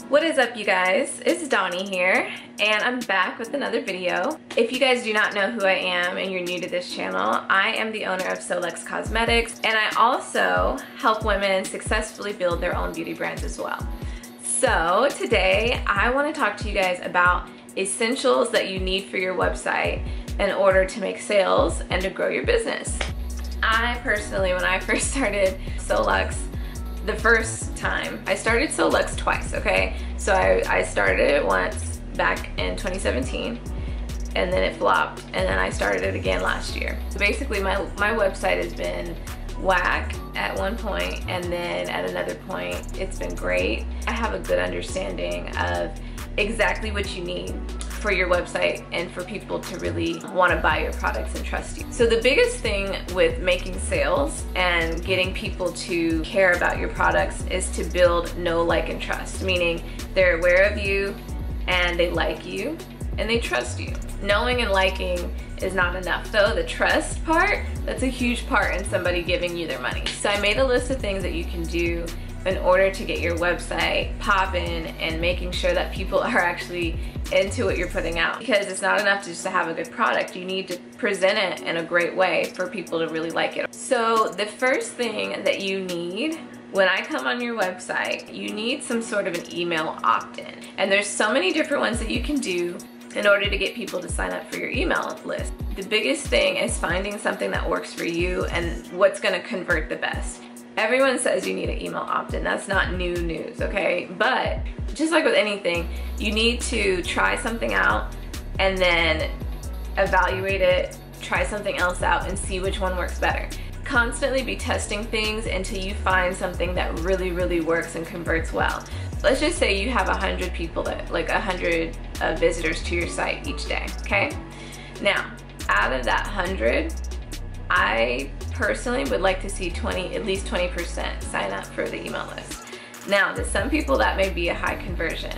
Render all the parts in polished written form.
What is up, you guys? It's Donnie here, and I'm back with another video. If you guys do not know who I am and you're new to this channel, I am the owner of Solex Cosmetics, and I also help women successfully build their own beauty brands as well. So today, I want to talk to you guys about essentials that you need for your website in order to make sales and to grow your business. I personally, when I first started Solex, the first time, I started Solex twice, okay? So I started it once back in 2017, and then it flopped, and then I started it again last year. So basically my website has been whack at one point, and then at another point it's been great. I have a good understanding of exactly what you need for your website and for people to really want to buy your products and trust you. So the biggest thing with making sales and getting people to care about your products is to build know, like, and trust, meaning they're aware of you and they like you and they trust you. Knowing and liking is not enough though. The trust part, that's a huge part in somebody giving you their money. So I made a list of things that you can do in order to get your website popping and making sure that people are actually into what you're putting out. Because it's not enough just to have a good product. You need to present it in a great way for people to really like it. So the first thing that you need when I come on your website, you need some sort of an email opt-in. And there's so many different ones that you can do in order to get people to sign up for your email list. The biggest thing is finding something that works for you and what's gonna convert the best. Everyone says you need an email opt-in. That's not new news, okay? But just like with anything, you need to try something out and then evaluate it, try something else out and see which one works better. Constantly be testing things until you find something that really, really works and converts well. Let's just say you have 100 people, that like 100 visitors to your site each day, okay? Now, out of that 100, I personally would like to see at least 20% sign up for the email list. Now, to some people that may be a high conversion.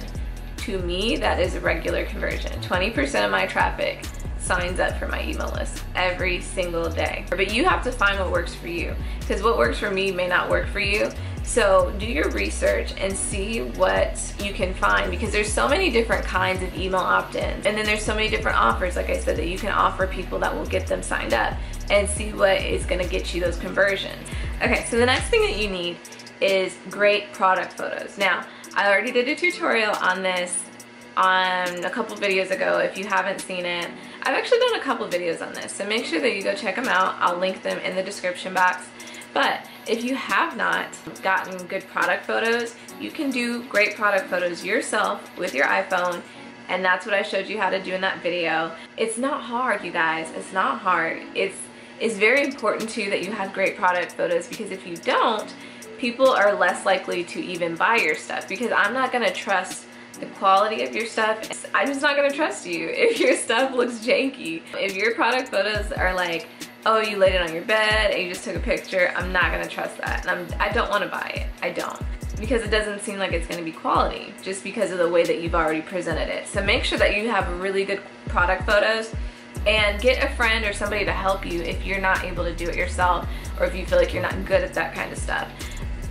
To me, that is a regular conversion. 20% of my traffic signs up for my email list every single day. But you have to find what works for you, because what works for me may not work for you. So do your research and see what you can find, because there's so many different kinds of email opt-ins, and then there's so many different offers, like I said, that you can offer people that will get them signed up, and see what is gonna get you those conversions. Okay, so the next thing that you need is great product photos. Now, I already did a tutorial on this on a couple videos ago. If you haven't seen it, I've actually done a couple videos on this, so make sure that you go check them out. I'll link them in the description box. But if you have not gotten good product photos, you can do great product photos yourself with your iPhone, and that's what I showed you how to do in that video. It's not hard, you guys. It's not hard. It's very important too that you have great product photos, because if you don't, people are less likely to even buy your stuff, because I'm not gonna trust the quality of your stuff. I'm just not gonna trust you if your stuff looks janky. If your product photos are like, oh, you laid it on your bed and you just took a picture, I'm not gonna trust that. And I don't wanna buy it, I don't. Because it doesn't seem like it's gonna be quality, just because of the way that you've already presented it. So make sure that you have really good product photos, and get a friend or somebody to help you if you're not able to do it yourself, or if you feel like you're not good at that kind of stuff.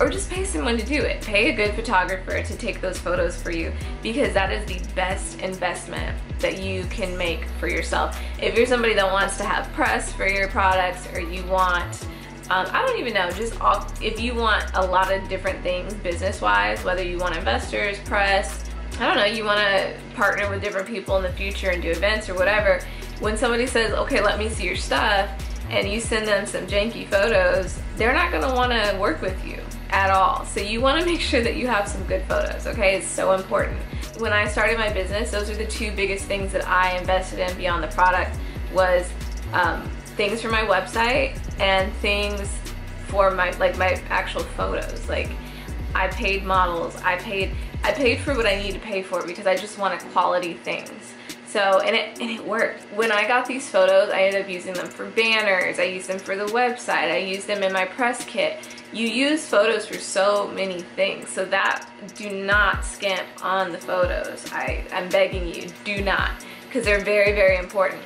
Or just pay someone to do it. Pay a good photographer to take those photos for you, because that is the best investment that you can make for yourself. If you're somebody that wants to have press for your products, or you want, I don't even know, if you want a lot of different things business-wise, whether you want investors, press, I don't know, you want to partner with different people in the future and do events or whatever, when somebody says, okay, let me see your stuff, and you send them some janky photos, they're not gonna wanna work with you at all. So you wanna make sure that you have some good photos, okay? It's so important. When I started my business, those are the two biggest things that I invested in beyond the product, was things for my website and things for my actual photos. Like, I paid models, I paid for what I need to pay for, because I just wanted quality things. So, and it worked. When I got these photos, I ended up using them for banners, I used them for the website, I used them in my press kit. You use photos for so many things, so that, do not skimp on the photos. I'm begging you, do not, because they're very, very important.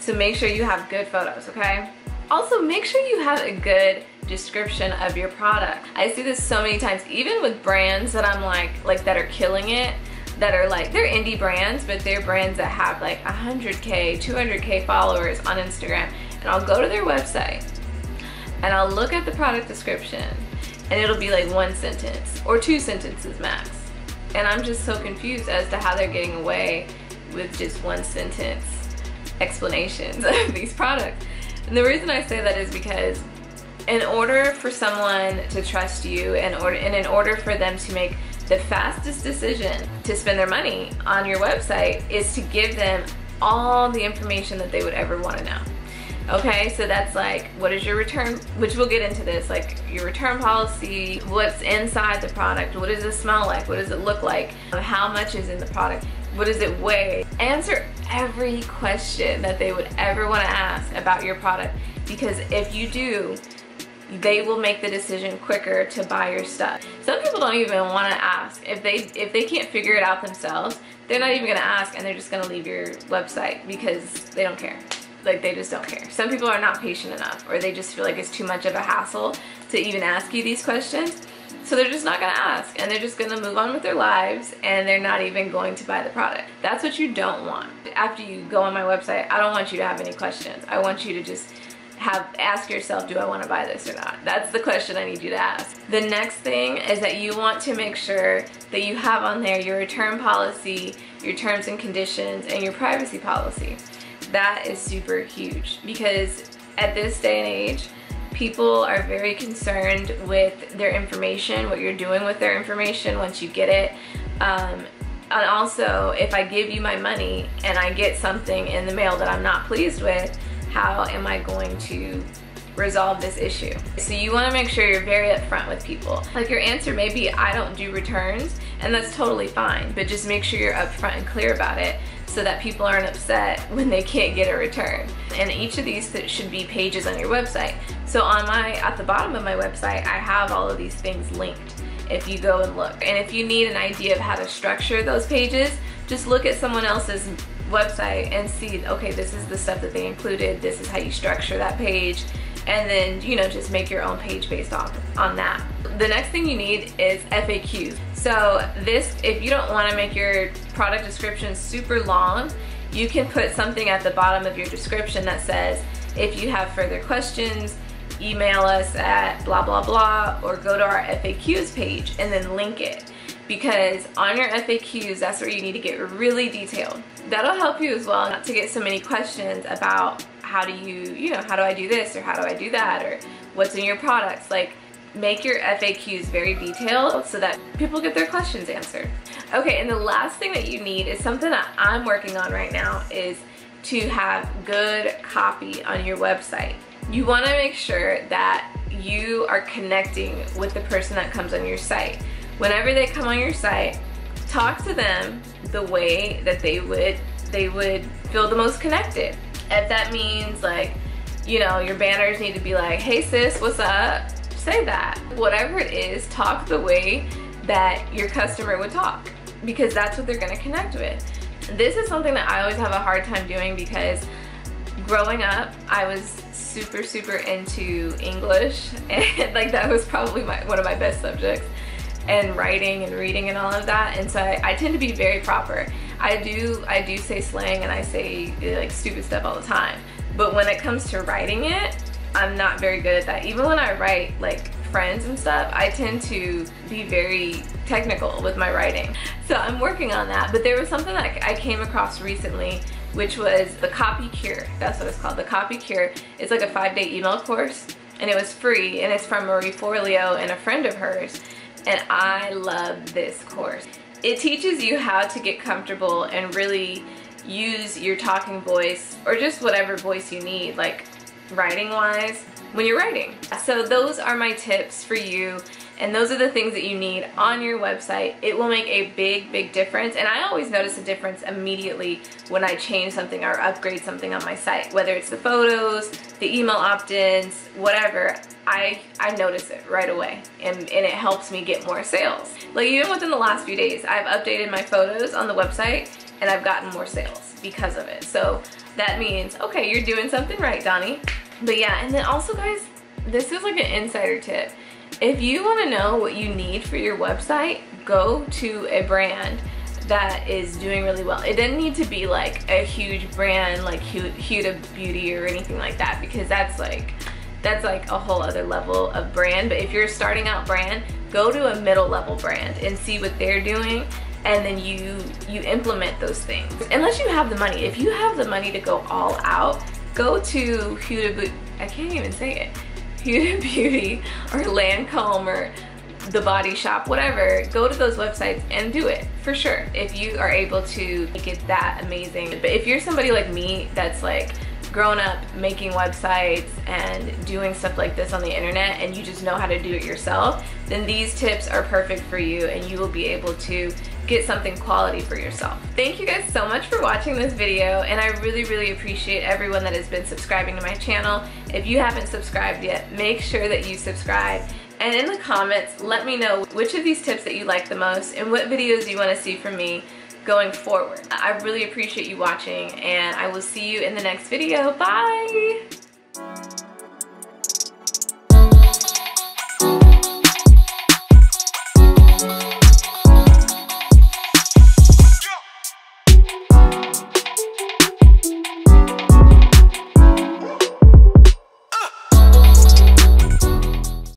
So make sure you have good photos, okay? Also, make sure you have a good description of your product. I see this so many times, even with brands that I'm like that are killing it, that are like, they're indie brands, but they're brands that have like 100K, 200K followers on Instagram. And I'll go to their website and I'll look at the product description and it'll be like 1 sentence or 2 sentences max. And I'm just so confused as to how they're getting away with just 1 sentence explanations of these products. And the reason I say that is because in order for someone to trust you, and in order for them to make the fastest decision to spend their money on your website, is to give them all the information that they would ever want to know. Okay, so that's like, what is your return, which we'll get into this, like your return policy, what's inside the product, what does it smell like, what does it look like, how much is in the product, what does it weigh. Answer every question that they would ever want to ask about your product, because if you do, they will make the decision quicker to buy your stuff. Some people don't even want to ask. If they can't figure it out themselves, they're not even going to ask, and they're just going to leave your website because they don't care. Like, they just don't care. Some people are not patient enough, or they just feel like it's too much of a hassle to even ask you these questions. So they're just not gonna ask, and they're just gonna move on with their lives, and they're not even going to buy the product. That's what you don't want. After you go on my website, I don't want you to have any questions. I want you to just ask yourself, do I want to buy this or not? That's the question I need you to ask. The next thing is that you want to make sure that you have on there your return policy, your terms and conditions, and your privacy policy. That is super huge, because at this day and age, people are very concerned with their information, what you're doing with their information once you get it. And also, if I give you my money and I get something in the mail that I'm not pleased with, how am I going to resolve this issue? So you want to make sure you're very upfront with people. Like, your answer may be, I don't do returns, and that's totally fine, but just make sure you're upfront and clear about it, so that people aren't upset when they can't get a return. And each of these should be pages on your website. So at the bottom of my website, I have all of these things linked if you go and look. And if you need an idea of how to structure those pages, just look at someone else's website and see, okay, this is the stuff that they included, this is how you structure that page, and then, you know, just make your own page based off on that. The next thing you need is FAQs. So this, if you don't want to make your product description super long, you can put something at the bottom of your description that says, if you have further questions, email us at blah blah blah, or go to our FAQs page and then link it. Because on your FAQs, that's where you need to get really detailed. That'll help you as well not to get so many questions about how do how do I do this, or how do I do that, or what's in your products. Like, make your FAQs very detailed so that people get their questions answered. Okay, and the last thing that you need is something that I'm working on right now, is to have good copy on your website. You want to make sure that you are connecting with the person that comes on your site. Whenever they come on your site, talk to them the way that they would feel the most connected. If that means, like, you know, your banners need to be like, hey sis, what's up? Say that. Whatever it is, talk the way that your customer would talk, because that's what they're gonna connect with. This is something that I always have a hard time doing, because growing up, I was super into English, and like, that was probably one of my best subjects, and writing and reading and all of that. And so I tend to be very proper. I do say slang, and I say like stupid stuff all the time. But when it comes to writing it, I'm not very good at that. Even when I write like friends and stuff, I tend to be very technical with my writing. So I'm working on that. But there was something that I came across recently, which was the Copy Cure. That's what it's called, the Copy Cure. It's like a 5-day email course, and it was free, and it's from Marie Forleo and a friend of hers. And I love this course. It teaches you how to get comfortable and really use your talking voice, or just whatever voice you need, like writing wise, when you're writing. So those are my tips for you, and those are the things that you need on your website. It will make a big difference, and I always notice a difference immediately when I change something or upgrade something on my site, whether it's the photos, the email opt-ins, whatever. I notice it right away, and it helps me get more sales. Like, even within the last few days, I've updated my photos on the website, and I've gotten more sales because of it. So that means, okay, you're doing something right, Donnie. But yeah, and then also, guys, this is like an insider tip. If you want to know what you need for your website, go to a brand that is doing really well. It doesn't need to be like a huge brand like Huda Beauty or anything like that, because that's like a whole other level of brand. But if you're a starting out brand, go to a middle level brand and see what they're doing, and then you implement those things. Unless you have the money. If you have the money to go all out, go to I can't even say it. Huda Beauty or Lancome or The Body Shop, whatever. Go to those websites and do it for sure if you are able to make it that amazing. But if you're somebody like me that's like grown up making websites and doing stuff like this on the internet and you just know how to do it yourself, then these tips are perfect for you and you will be able to get something quality for yourself. Thank you guys so much for watching this video, and I really appreciate everyone that has been subscribing to my channel. If you haven't subscribed yet, make sure that you subscribe. And in the comments, let me know which of these tips that you like the most and what videos you want to see from me going forward. I really appreciate you watching, and I will see you in the next video. Bye!